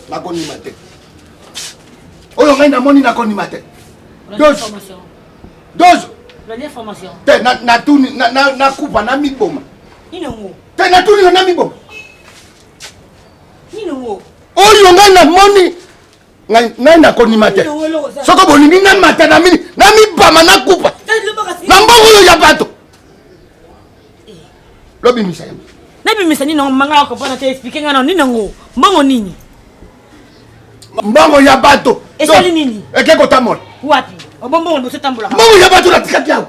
Nakoni mate. Oyo ngai na moni nakoni mate. Dozo. La information. Te na tuni na kupa na miboma. Nino ngo. Te na tuni na miboma. Nino ngo. Oyo ngai na moni ngai nakoni mate. Soko bolingi na mate na mini na mibama na kupa. Na mbongo yo ya bato. Lobi misa yamba. Nabi misa nino manga ko pona te expliquer ngana nino ngo. Mbongo nini? Mbongo ya bato. Esali nini? Ekeko tamola. Wapi? Obombo ndo setambula. Mbongo ya bato na tikati yao.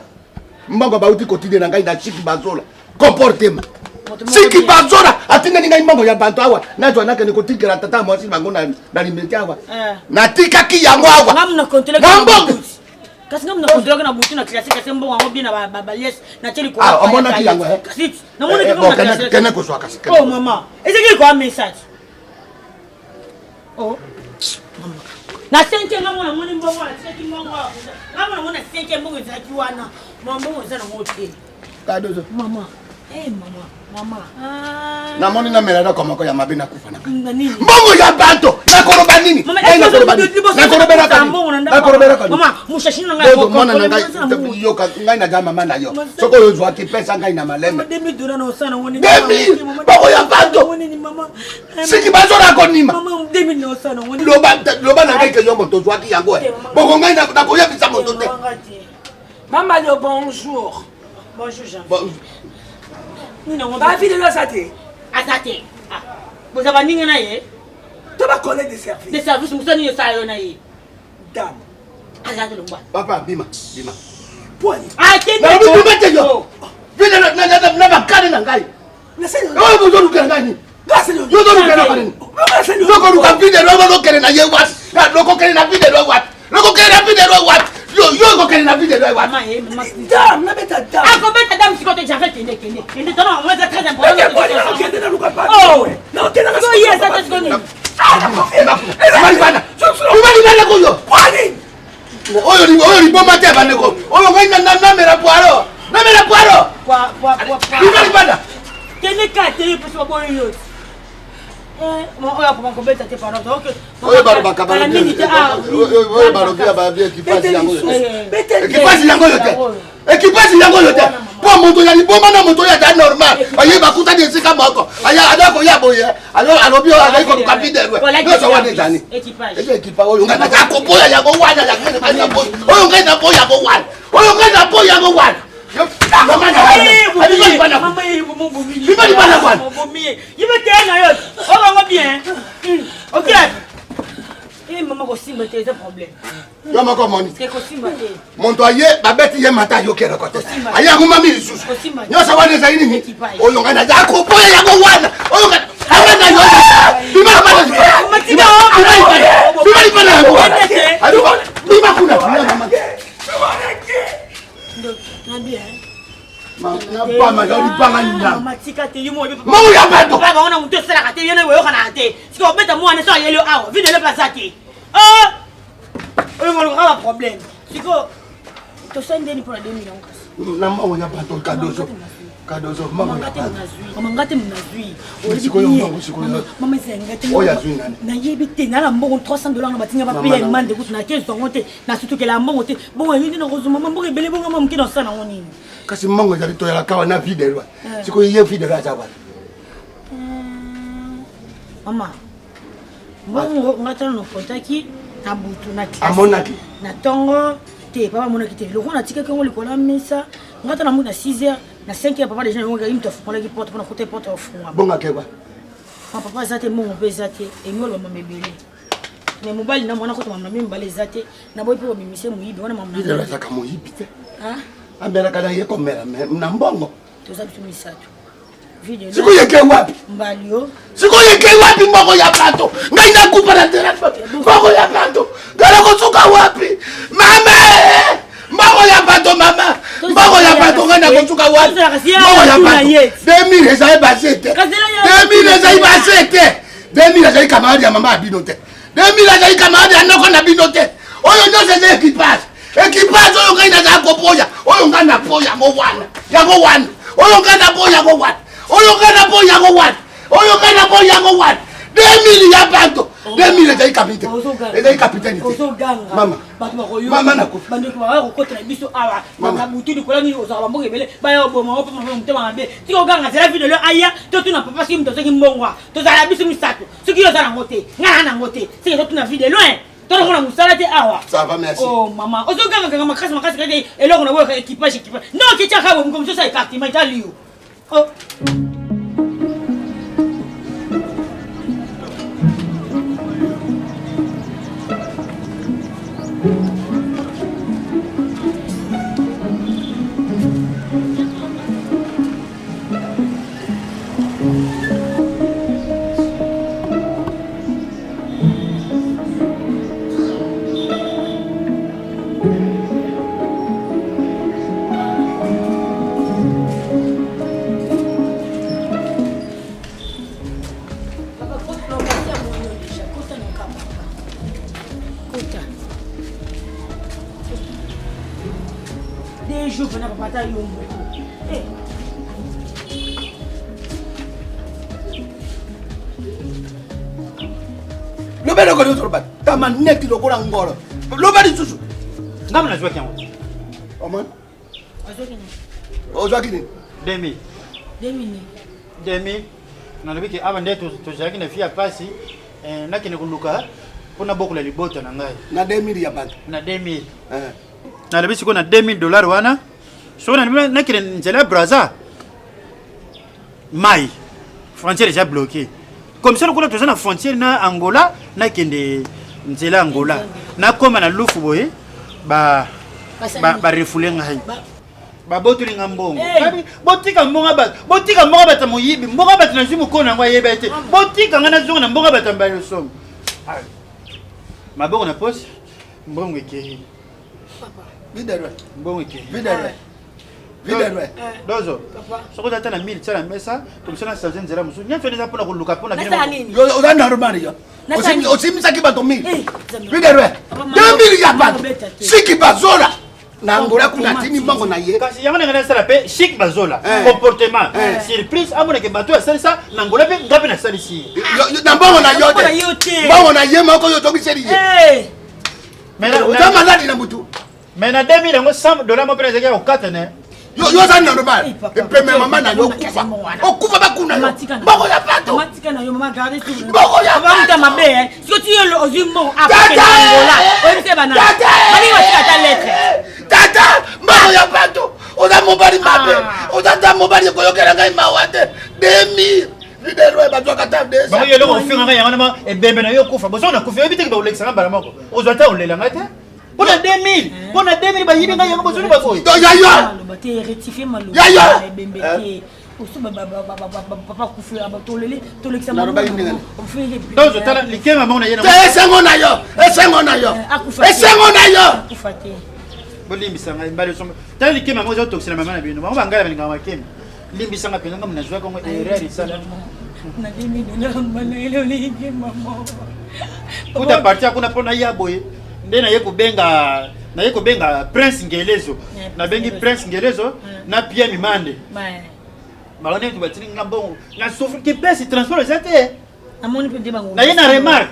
Mbongo bauti kotide na ngai na chiki bazola. Comportement. Chiki bazola atinga ngai mbongo ya bato awa. Nazo nake nikotikira tata mwasi bango na limeti awa. Na tikaki yango awa. Ngamna kontrole ka mbongo. Kasi ngamna kontrole na butu na classique kasi mbongo ngo bina ba yes na cheli ko. Ah, omona ki yango Kasi na mona ki ko na kene ko swa kasi. Oh mama. Ezeki ko message. Oh. Na senke ngamona moni mbongo na seki mbongo. Ngamona mona senke mbongo zaki wana. Mbongo zana ngote. Kadozo. Mama. Mama. Na moni na melada kwa mako ya mabina kufana. Nini? Mbongo ya bato. Na koroba nini? Na korobera kani. Na korobera kani. Mama, mushashina ngai ko. Mona na ngai yo ka ngai na jama mama yo. Soko yo zwa kipesa ngai na maleme. Demi dura na sana woni. Demi. Mbongo ya bato. Woni ni mama. Siki bazo na konima. Mama demi no sana woni. Loba na ngai ke yo moto zwa ki yango. Mbongo ngai na ko ya bisa moto te. Mama le bonjour. Bonjour Jean. Ba fille de l'Azate. Azate. Ah. Vous avez ninga na ye? Tu vas connaître des services. Des services musani yo sa yo na ye. Dame. Azate longwa. Papa bima. Poignée. Ah, t'es na bima te yo. Vile na bakane na ngai. Na seigneur. Oh bozo lukela ngani. Grâce Dieu. Yo do lukela ngani. Loko luka vile lo kele na ye wat. Loko kele na vile lo wat. Loko kele na vile lo wat. Yo ko kele na vide do wa. Dame, na beta dame. Ah, ko beta dame sikote jafe kende. Kende tona moi c'est très important. Kende na luka pa. Oh. Non, kende na. So yes, ça te connais. Mali bana. Mali bana ko yo. Kwani. Oyo ni bomba te bana ko. Oyo ngai na mera poaro. Na mera poaro. Kwa. Mali bana. Kende ka te peso boyo yo. Oyo ko beta te paro. OK. Oyo baro bakabana. Oyo baro kia ba bien kipasi yango. Kipasi yango yote. Kipasi yango yote. Po moto ya liboma na moto ya ta normal. Aye bakuta de sika moko. Aya adako ya boye. Alobi o adako kapide. No so wane tani. Ekipa oyo ngana ka kopoya yango wana ya ngene ka na boy. Oyo ngana boya go wana. Oyo ngana boya go wana. Mama na. Abi bana. Mama yibo mbomi. Bibali bana kwana. Mbomi. Yibe te na yo. O ngo bien. OK. Maman ko simba te problème. Yo mako moni. C'est ko simba te. Monto aye babeti ye mata yo kera kote. Aya nguma mi lisusu. Nyo sawane za ini ni. Oyo ngana ja ko boya yango wana. Oyo ngana na yo. Bibali bana. Bibali bana yango wana. Ado ba. Bima kuna mama. Na bien. Na ba ma yo banga nyama. Mama tika te yumo be. Mo ya bato. Baba ona muntu sala ka te yene we yo kana te. Siko beta mo ane so yele awo. Vide le place ate. Ah! Oyo ngolo ka problème. Siko to sende ni pour 2 millions kasi. Na mo ya bato kadoso. Kadozo mama ngate munazui. Mama zengate. Oya zui nani. Na yebite na la mbongo $300 na batinga ba payer mande kutu na 15 ngote na surtout que la mbongo te bon yindi na kozo mama mbongo ebele bongo mama mkino sana ngoni. Kasi mbongo za to ya kawa na vide lwa. Siko ye vide la za bana. Mama. Mbongo ngata no kontaki na butu na classe. Amonaki. Na tongo te papa monaki te. Loko na tika kongo likola mesa. Ngata na muna 6h na 5h papa déjà ngonga imto fona ki porte pona côté porte ofuma. Bonga keba. Papa zate mongo pe zate engolo mama mebele. Mais mobali na mwana ko mama mbale zate na boy pe bimise muyibi wana mama. Bide la saka muyibi te. Ah? Ambela kana ye komera na mbongo. Tozabitu misatu. Siku yeke wapi? Mbalio. Siku yeke wapi mbongo ya pato? Ngai nakupa na telefone. Mbongo ya pato. Gala kusuka wapi? Mama! Mbongo ya pato mama. Mbongo ya pato ngana kusuka wapi? Mbongo ya pato. 2000 ezai basete. 2000 ezai basete. 2000 ezai kamari ya mama abinote. 2000 ezai kamari ya noko na binote. Oyo ndo seze ekipage. Ekipage oyo ngai naza kopoya. Oyo ngana poya ngo wana. Ya ngo wana. Oyo ngana poya ngo wana. Oyo kana po yango wat. Oyo kana po yango wat. 2000 ya banto. 2000 ezai capitaine. Ezai capitaine. Mama. Mama na kufa. Bando kwa wako kotra biso awa. Mama butudi kola ni ozala mbongo ebele. Ba yo boma opa mama mtema ngabe. Tiko ganga zela video le aya. To tuna papa sim to seki mbongwa. To zala biso misatu. Siki yo zala ngote. Ngana na ngote. Siki to tuna video loin. To rona musala te awa. Ça va merci. Oh mama. Ozo ganga ganga makasi kade eloko na weka équipage. Non kicha kabo mkomso sa ikati maitaliyo. Oh. Lobelo ko nyoto ba. Tama neti lokola ngolo. Lobeli susu. Ngam na jwaki yango. Oman. Azokini. Ozwaki ni. 2000 na lobiki aba ndeto to jaki na fia pasi na kine kuluka pona bokula libota na ngai. Na 2000 ya bank. Na 2000. Na lobisi ko na $2000 wana. So na kine njela Brazza. Mai. Frontière déjà bloquée. Comme ça, nous avons une frontière na Angola, na kende nzela Angola. Na koma na lufu boye, ba refoulé ngai. Ba botuli ngambongo. Botika mbonga bat moyibi, mbonga bat na zimu kona ngwa yebete. Botika ngana zonga na mbonga bat mbayo som. Mabongo na pose, mbongo ekei. Papa. Bidere. Mbongo ekei. Bidere. Dozo. Soko tata na 1000 tsala mesa, comme ça na sazen nzela musu. Nya feneza pona kuluka pona kine. Yo oza normal yo. Osimisa ki bato 1000. Bidere. 2000 ya bank. Siki bazola. Na Angola kuna tini bango na ye. Kasi yango ngana sala pe chic bazola. Comportement. Surprise amona ke bato ya salisa na Angola pe ngapi na salisi. Na bango na yote. Bango na ye mako yo toki seri ye. Mais oza maladi na mutu. Mais na 2000 yango $100 mo pesa ya 4 ne. Yo za normal. Epe mama na yo kufa. Okufa bakuna yo. Bango ya pato. Matika na yo mama garde tout. Bango ya pato. Mabe hein. Si tu es ozimo après Angola. Oyi se bana. Bani wa ta lettre. Tata, bango ya pato. Oza mobali mabe. Oza ta mobali ko yokela ngai mawate. 2000. Bidere ba twa kata desa. Bango yelo ko finga ngai yango na ebembe na yo kufa. Bozo na kufa ebite ba ulekisa ngamba mako. Ozata ulela ngate. Pour 2000, pour 2000, bah il y a un besoin de bafouille. Rectifier ma papa kufu abatolele tolekisa maman. Donc je t'ai liqué maman na yena. Esengo na yo. Bolimbisa ngai mbale somba. T'as liqué maman zo toxina maman na bino. Maman bangala balinga makemi. Limbisa nga penga mna jwa kongo erreur sala. Na demi na manelo liqué maman. Kuta partia kuna pona ya boye. Ndena yeko benga Prince Ngelezo na bengi Prince Ngelezo na Pierre Mimande Malone tu batini ngambongo. Na souffre que pèse transport exacté. Amoni pe debango. Na yena remarque.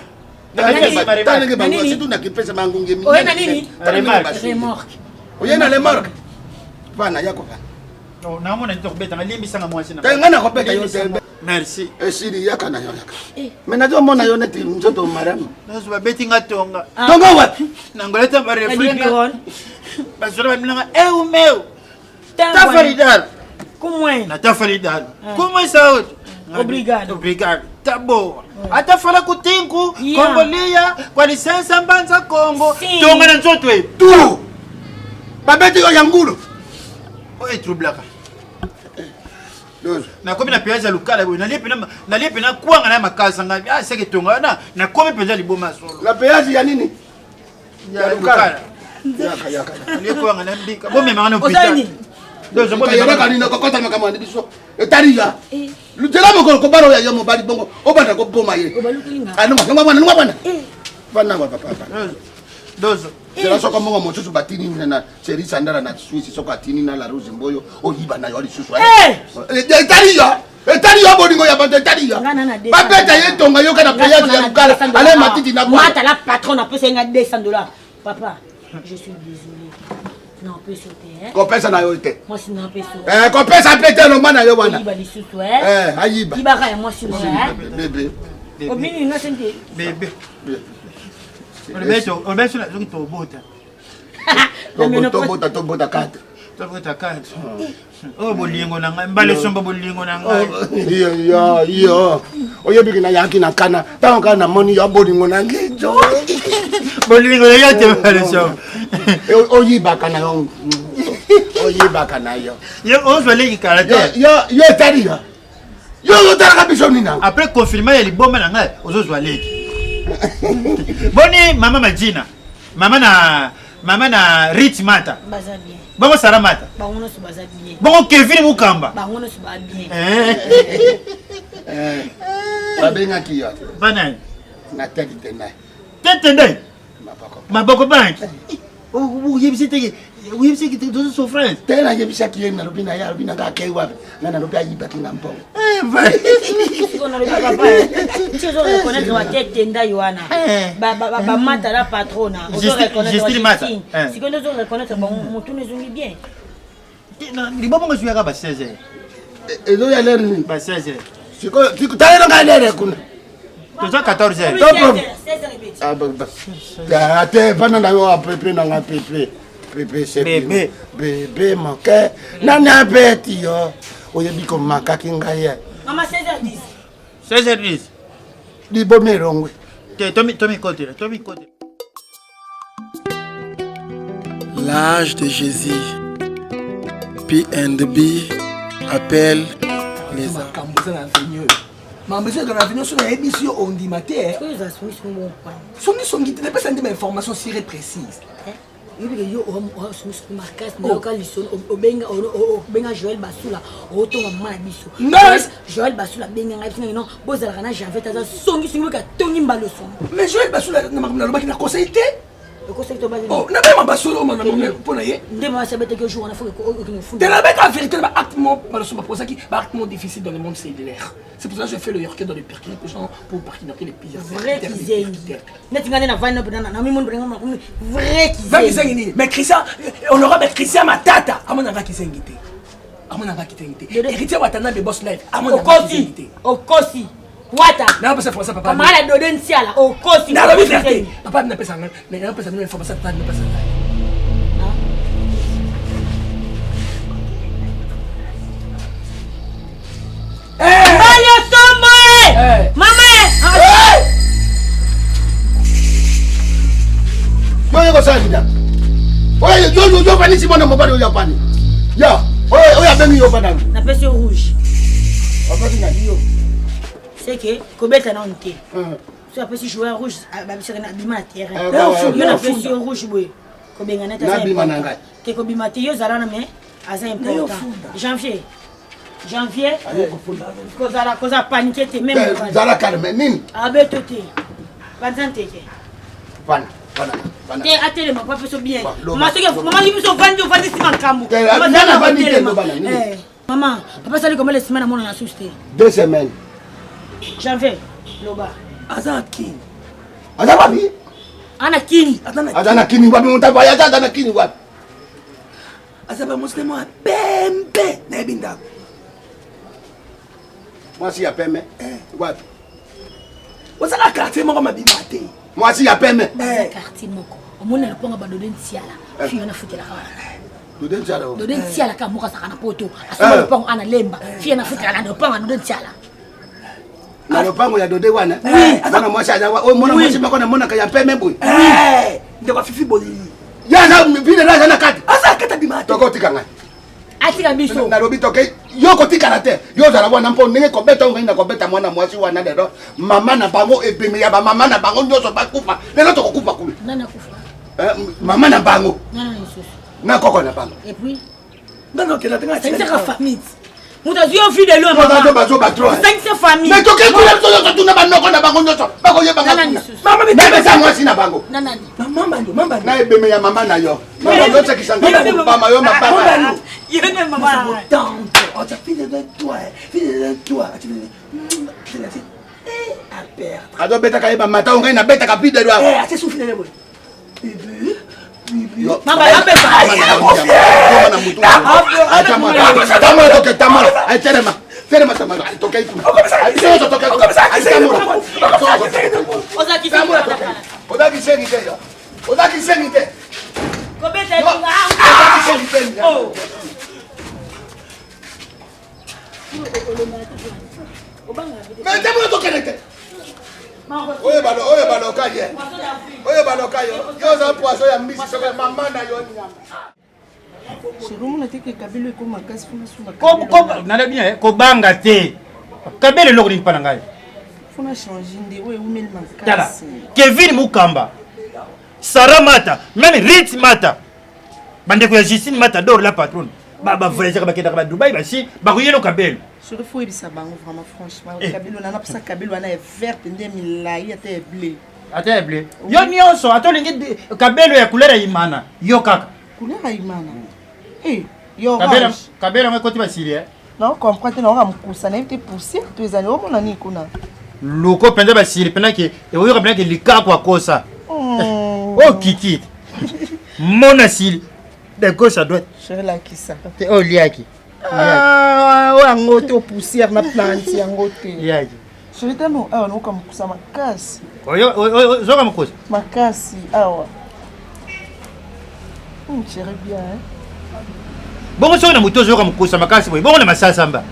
Tanenge bango surtout na kipesa mangunge mingi. Oye na nini? Remorque. Oye na remorque. Bana yako bana. Non, na mona nto kubeta na limbi sanga mwasi na. Tengana ko beta yo tembe. Merci. Esiri yaka na yo yaka. Mais nazo mona yo neti mzoto maramu. Nazo ba beti ngatonga. Tonga wapi? Na ngoleta ba refrenga. Basura ba milanga eu meu. Tafaridal. Kumwe. Na tafaridal. Kumwe saúde. Obrigado. Obrigado. Tá boa. Até fala com o Tinko, Congolia, com licença, Mbanza Congo. Tonga na nzoto e. Tu. Babeti yo yangulo. Oi troublaka. Na komi na piaza lukala boy, na liepe na kuanga na makasa nga. Ah seke tonga na komi peza liboma solo. La péage ya nini? Ya lukala. Yaka.Lie kuanga na mbika. Bo mema na hôpital. Dozo bo mema na nini ko kota makamani biso. Etari ya. Lutela mo ko baro ya yo mo bali bongo. Obanda ko boma ye. Anu ngwa bana. Bana wa papa. Dozo. Sera soko mongo motusu batini na seri sandara na Swiss soko atini na la rose mboyo oyiba na yo lisusu. Etari yo bodingo ya bande etari yo. Babeta ye tonga yo kana péage ya lukala. Ale matiti na moi ta la patron a payé $200. Papa, je suis désolé. Non, peut sauter, hein. Kopesa na yo te. Moi si non peut sauter. Kopesa pete no mana yo wana. Oyiba lisusu, hein. Ayiba. Ibaka ya moi si moi, hein. Bébé. Obini nga sente. Bébé. On va sur la zone to bota. Tobota kate. Tobota kate. Oh bolingo nanga, mbale somba bolingo nanga. Yo. Oye biki na yaki na kana. Tanka na moni ya bolingo nanga. Bolingo ya te mbale somba. Oyiba kana yo. Oyiba kana yo. Yo onzo leki karate. Yo tari yo. Yo tara biso nina. Après confirmer ya liboma nanga, ozo leki. Boni mama Majina. Mama na Rich Mata. Baza bien. Bongo Sara Mata. Bangono su baza bien. Bongo Kevin Mukamba. Bangono su baza bien. Babenga kiyo. Banani. Na tete tena. Tete maboko banki. Oh, yebisite dozo souffrance. Tena yebisa kiyo na rubina ya rubina ka kai wapi. Na rubia yiba kinga mpongo. On a le papa. Tu dois reconnaître la tête tenda Yohana. Ba mata la patrona. On doit reconnaître Mata. Si on doit reconnaître mon tout nous on bien. Ni baba ngo suya ka ba 16h. Ezo ya lere ni ba 16h. Siko tayo nga lere kuna. Toza 14h. 16h. Ah ba. Ya te bana na yo apepe na nga pepe. Pepe c'est bébé mon cœur. Nana beti yo. Oyebi ko makaki ngaya. Maman 16h10. 16h10. Di bomerongwe. Tommy côté. L'âge de Jésus. P&B appelle les enfants. Maman, je vais venir sur l'émission on dit matin. Songi, tu n'as pas senti mes informations si précises. Yo marcas na lokalison obenga Joël Basula otonga mama biso Joël Basula benga ngai non bozala kana Janvier taza songi ka tongi mbalo songi mais Joël Basula na lobaki na conseil te le conseil to bazi oh na ba Basula na pour na ye ndema sabete que jour on a fait que funda la bête en vérité ba actement mbalo songi pour ça qui ba actement difficile dans le monde cellulaire c'est pour ça que je fais le yorké dans les perkins pour partir dans les pires vrai qu'ils net ngane na vana na mi monde brenga vrai qu'ils mais Christian on aura avec Christian Matata à mon avis qui s'engité à mon avis qui s'engité héritier watana de boss life à mon avis okosi wata na pas français papa mala doden siala okosi na la vérité papa n'a pas ça n'a pas ça une information pas n'a pas ça Allez tombe maman Yo sasa. Oye yo pani si mwana mobali yo pani. Ya, oye abemi yo pana. Na pese rouge. Papa na yo. C'est que kobeta na onte. So apesi joueur rouge ba bisaka na bima na terrain. Yo na pese rouge boy. Kobenga na ta. Na bima na ngai. Ke kobima te yo zala na me aza important. Janvier. Koza paniquer te même. Zala calme nini? Abeto te. Banzante ke. Pana. Te atele ma papa so bien. Maman libi so vandi si makambu. Maman vandi te lo bana nini? Maman, papa ça dit combien de semaines à mon associé? 2 semaines. Janvier, Loba. Azaki. Azababi. Anakin. Azanakini wapi on t'a voyagé Azanakini wapi? Azaba muslimo pembe na ebinda. Moi si ya peme. Wapi? Osala quartier moko mabimate. Moi si ya peme. Quartier moko. Omona le ponga ba dodé ntiala. Fiyo na futela kala. Dodé ntiala. Dodé ntiala ka moka sakana poto. Asoma le ponga ana lemba. Fiyo na futela na ponga dodé ntiala. Na le ponga ya dodé wana. Bana moi sa o mona moi si mako na mona ka ya peme boy. Ndeko fifi boli. Ya na vile na na kati. Asa kata bimate. Toko tikanga. Atika biso. Na lobi toke yo ko tikala te. Yo zala wana mpo ndenge ko beta ngai ko beta mwana mwasi wana lero. Mama na bango ebime ya ba mama na bango nyoso ba kufa. Lelo to ko kufa kule. Nana kufa. Mama na bango. Nana Yesus. Na koko na bango. Et puis Ndano kela tenga. c'est une famille. Muta zio fi de l'homme. Maman bazo batro. C'est une famille. Mais toke kule to to na banoko na bango nyoso. Ba ko yeba Nana ngana. Yesus. Mama mi Na besa mwasi na bango. Nana. Mamba. Na ebeme ya mama na yo. Mama yo se kisanga mama yo mapapa. Yene mama. Tante, on t'a fini de toi, Tu l'as dit. À perdre. Ado beta ka yeba mata ngai na beta ka pide lwa. Assez soufflé les mots. Bibi. Mama la besa. Mama na mutu. Tamo toke tamo. Ai terema. Terema tamo. Toke iku. Ai so toke. Ai tamo. Ozaki Odaki sengi te yo. Odaki sengi te. Kobeta Odaki sengi te. Oh. Mais tamo toke te. Oye balo kaye. Oye balo kayo. Yo za poisson ya mbisi soka mama na yo nyama. Shirumuna teke kabilo iko makasi funa sunga. Ko nala bien ko banga te. Kabele loko ni pana ngai. Funa changer ndi we umeli makasi. Tala. Kevin Mukamba. Sarah Mata, même Ritz Mata. Bande ko ya Justine Mata dor la patronne. Ba voyager ba kenda ba Dubai ba si ba ko yelo kabelo. Shuri fo ebisa bango vraiment franchement kabilo nana psa kabilo wana e verte ndé milai ate bleu. Ate bleu. Yo nyonso atolingi kabelo ya couleur imana. Yo kaka. Couleur imana. Yo kabelo ngako ti ba sirie. Non comprendre na nga mukusa na été poussé to ezali o mona ni kuna. Luko pende ba sirie pena ke e oyo pena ke likako akosa. Oh kiki. Mona sil. De gauche à droite. Je la kisa. Te o liaki. Yango te poussière na plante yango te. Liaki. Je vais tano awa no kamukusa makasi. Oyo zoka mukusa. Makasi awa. Chérie bien hein. Bongo so na muto zoka mukusa makasi boy. Bongo na masasa mba.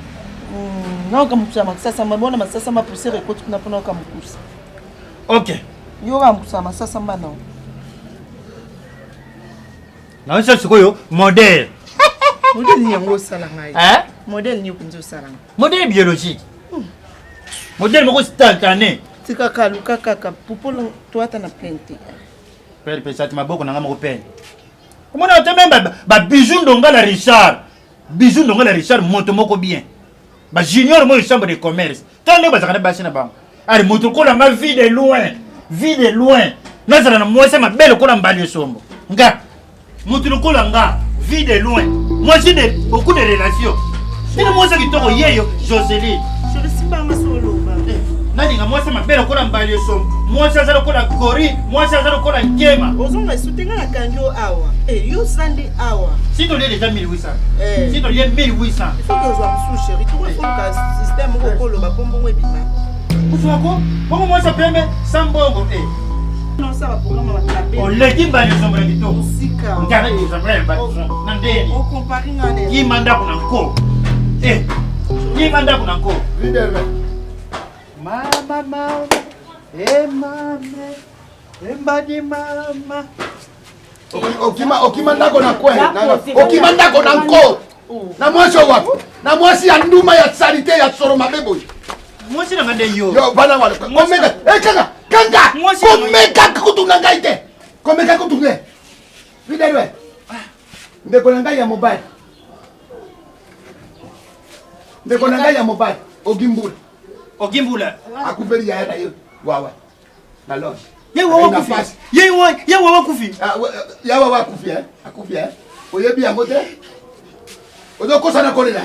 Non kamukusa makasa mba bona masasa mba poussière ekoti kuna pona kamukusa. OK. Yo kamukusa masasa mba non. Na ça sikoyo modèle. Modèle ni yango sala ngai. Hein? Modèle ni kunzo sala. Modèle biologique. Modèle moko instantané. Tika kaluka kaka popolo to ata na pente. Père pesat maboko na ngamo peine. Comment on te même ba bijou ndonga la Richard. Bijou ndonga la Richard moto moko bien. Ba junior mo chambre de commerce. Tant ne ba zakana ba sina ba. Allez moto ko la ma vie de loin. Vie de loin. Nazara na moi c'est ma belle ko la mbali sombo. Nga. Moto ko la nga. Vie de loin. Moi j'ai beaucoup de relations. C'est moi ça qui toko yeyo Joséline. Je le sais pas ma solo ba. Nani nga moi c'est ma belle ko la mbali sombo. Moi ça za ko la Kori, moi ça za ko la Ngema. Ozonga soutenga na kanjo awa. Yo sandi awa. Si tu l'as déjà 1800. Si tu l'as 1800. Il faut que je sois sous chéri. Tu vois que système ko lo ba bongo ebima. Uswako, bongo moi ça pembe sambongo Non ça va programme va taper. On le dit mbali sombo la kitoko. Musika. Ngana ni sombo mbali. Nandeni. On compare ngane. Ki manda kuna nko. Ki manda kuna nko. Leader. Mama. Mama. Mbadi mama. Okima ndako na kwe. Okima ndako na nko. Na mwasi wapi? Na mwasi ya nduma ya salite ya soroma bebo. Mwasi na ngande yo. Yo bana wala. Komeka. Kanga. Komeka kutunga ngaite. Komeka kutunga. Leader we. Ndeko na ngai ya mobile. Ndeko na ngai ya mobile. Ogimbula. Akubeli ya hata yo. Wawa. Na lo. Yewa wakufi. Yewa wakufi. Yawa wakufi Akufi Oyebi yango te. Ozo kosa na kolela.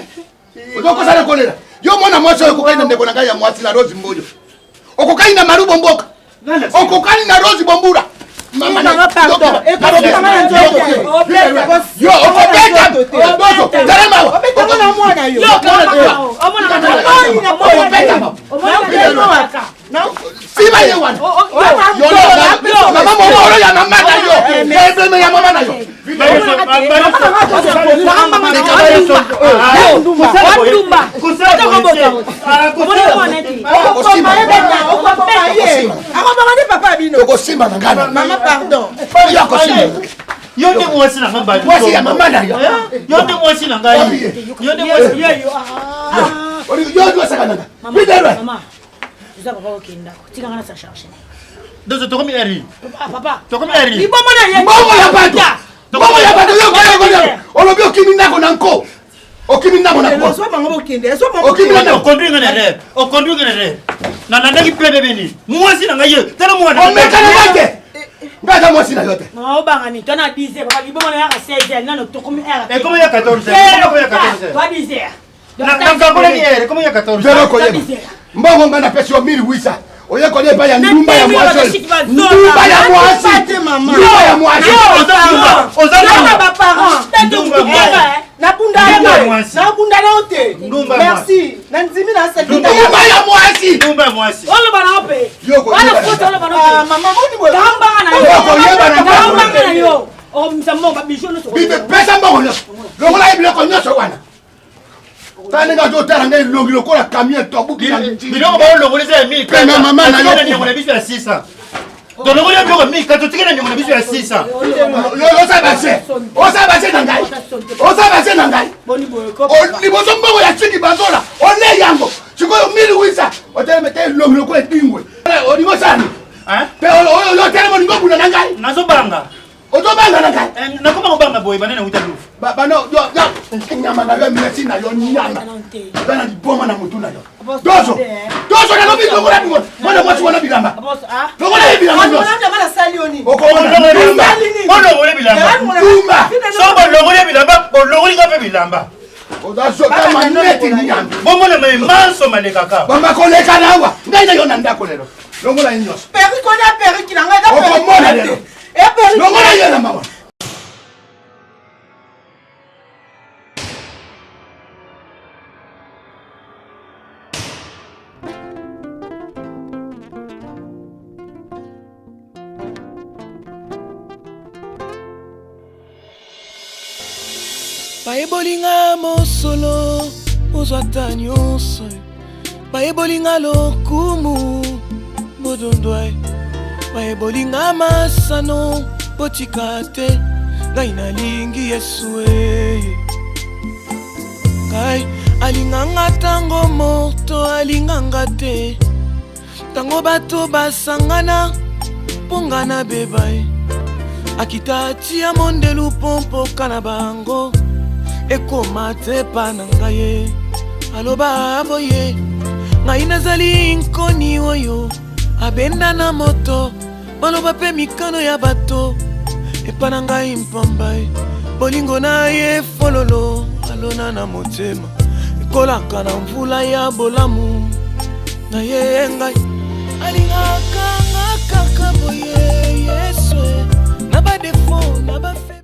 Ozokozala kolela. Yo mwana mwasi okokaina ndeko na ngai ya mwasi la Rose Mboyo. Okokaina Marubo Mboka. Okokaina Rose Bombura. Mama na pardon. Yo, okopeta. Bozo, darema. Okopeta na mwana yo. Sima ye wana. Mama moro ya mama na yo. Problème ya mama na yo. Okosimba na ngana. Mama pardon. Yo nde mwasi na ngamba. Mwasi ya mama na yo. Yo nde mwasi na ngai. Yo nde mwasi. Yo ndio sakana. Bidere. Mama. Uza papa okenda. Tika ngana sa charge. Dozo tokomi eri. Papa. Tokomi eri. Ibomo na ye. Mbongo ya bato. Mbongo ya bato yo koyo. Olobi okimi ndako na nko. Okimi ndako na nko. Ezo bango bokende. Ezo bango. Okimi ndako. Okonduire ngene re. Okonduire ngene re. Na ndaki plebe beni. Mwasi na ngai. Tala mwana. Omekana ngate. Ngata mwasi na yote. Mama obangani tona 10 papa ibomo na ya 16 nano tokomi era. Et comment il y a 14 Toi 10 Na comment il y a comment il y a 14 Zero koyeba. Mbongo ngana pesi yo 1800. Oye kole pa ya ndumba ya mwasi. Ndumba ya mwasi. Ndumba ya mwasi. Ozana ba parents. Na bunda na ote. Merci. Na nzimi na sa. Ndumba ya mwasi. Ndumba ya mwasi. Olo bana ope. Wala foto olo bana ope. Mama moni bola. Kamba na yo. Kamba na yo. O msamo ba bijou no so. Bibe pesa mbongo nyo. Longola ibile ko nyo so wana. Tani nga jo tara ngai longi lokola camion to buki na nji. Biloko ba longoleza 1000. Pema mama na yo. Na biso ya 600. Donc longoleza biloko 1000 katotika na nyongo na biso ya 600. Osa base na ngai. Osa base na ngai. Boni boye ko. O liboso mbongo ya chiki bazola. Ole yango. Chikoyo 1800. Otele mete longi lokola dingwe. O libo sani. Hein? Pe o yo tele mo ngobu na ngai. Nazo banga. Otobanga na ngai. Na koma obanga boy banana uta lufu. Baba no yo nyama na yo mileti na yo nyama. Bana di boma na mutu na yo. Dozo na lobi lokola ni mwana mwasi wana bilamba. Lokola bilamba. Mwana mwana sali oni. Okoona bilamba. Ono wole bilamba. Dumba. Soba longole bilamba, longole ngape bilamba. Odazo kama neti nyama. Bomona me manso malekaka. Bamba koleka nawa. Ngai na yo na ndako lelo. Longola nyos. Peri kona peri kilanga da peri. Okomona lelo. Peri. Longola yena mama. Baebolinga mosolo ozwata nyonso baebolinga lokumu bodondwa baebolinga masano botika te ngai nalingi Yesu ngai alinganga tango moto alinganga te tango bato basangana mponga na bebai akita tia mondelu pompo kana bango ekoma te pa na ngai aloba boye ngai nazali nkoni oyo abenda na moto baloba pe mikano ya bato epa na ngai mpamba bolingo na ye fololo alona na motema ekolaka na mvula ya bolamu na ye ngai alingaka nga kaka boye Yesu na badefo na bafe